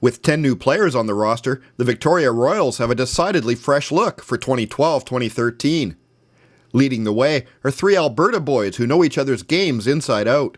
With 10 new players on the roster, the Victoria Royals have a decidedly fresh look for 2012-2013. Leading the way are three Alberta boys who know each other's games inside out.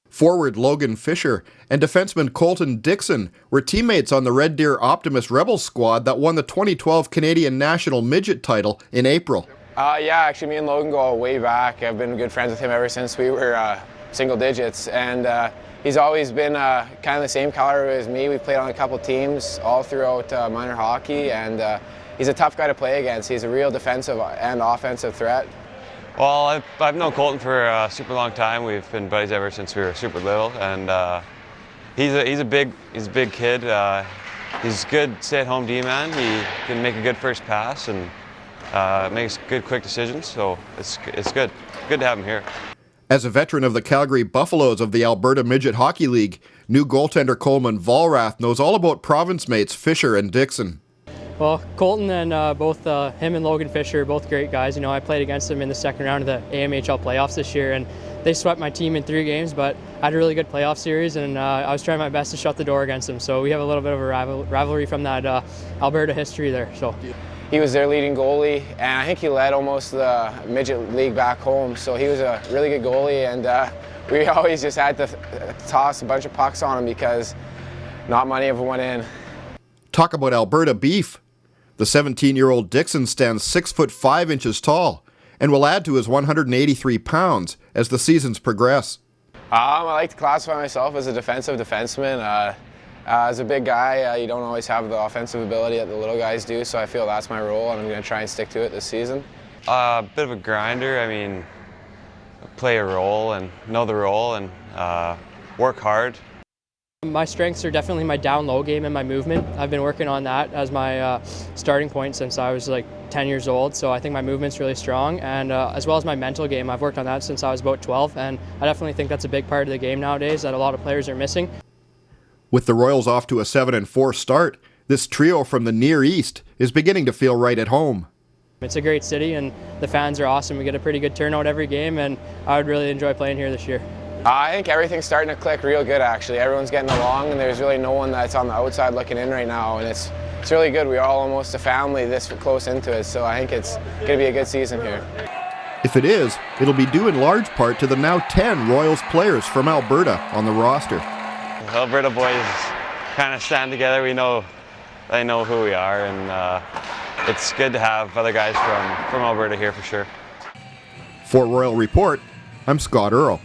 Forward Logan Fisher and defenseman Colton Dixon were teammates on the Red Deer Optimus Rebels squad that won the 2012 Canadian National Midget title in April. Yeah, actually me and Logan go way back. I've been good friends with him ever since we were single digits, and he's always been kind of the same caliber as me. We've played on a couple teams all throughout minor hockey, and he's a tough guy to play against. He's a real defensive and offensive threat. Well, I've known Colton for a super long time. We've been buddies ever since we were super little, and he's a big kid. He's a good stay-at-home D-man. He can make a good first pass and makes good quick decisions. So it's good to have him here. As a veteran of the Calgary Buffaloes of the Alberta Midget Hockey League, new goaltender Coleman Vollrath knows all about province mates Fisher and Dixon. Well, Colton and both him and Logan Fisher are both great guys. You know, I played against them in the second round of the AMHL playoffs this year, and they swept my team in 3 games, but I had a really good playoff series, and I was trying my best to shut the door against them. So we have a little bit of a rivalry from that Alberta history there. So he was their leading goalie, and I think he led almost the midget league back home. So he was a really good goalie, and we always just had to toss a bunch of pucks on him because not many of them went in. Talk about Alberta beef. The 17-year-old Dixon stands 6 foot 5 inches tall and will add to his 183 pounds as the seasons progress. I like to classify myself as a defensive defenseman. As a big guy, you don't always have the offensive ability that the little guys do, so I feel that's my role, and I'm going to try and stick to it this season. A bit of a grinder. I mean, play a role and know the role and work hard. my strengths are definitely my down-low game and my movement. I've been working on that as my starting point since I was like 10 years old, so I think my movement's really strong, and as well as my mental game. I've worked on that since I was about 12, and I definitely think that's a big part of the game nowadays that a lot of players are missing. With the Royals off to a 7-4 start, this trio from the Near East is beginning to feel right at home. It's a great city and the fans are awesome. We get a pretty good turnout every game, and I would really enjoy playing here this year. I think everything's starting to click real good, actually. Everyone's getting along, and there's really no one that's on the outside looking in right now, and it's really good. We're all almost a family this close into it, so I think it's going to be a good season here. If it is, it'll be due in large part to the now 10 Royals players from Alberta on the roster. Alberta boys kind of stand together. They know who we are, and it's good to have other guys from Alberta here for sure. For Royal Report, I'm Scott Earle.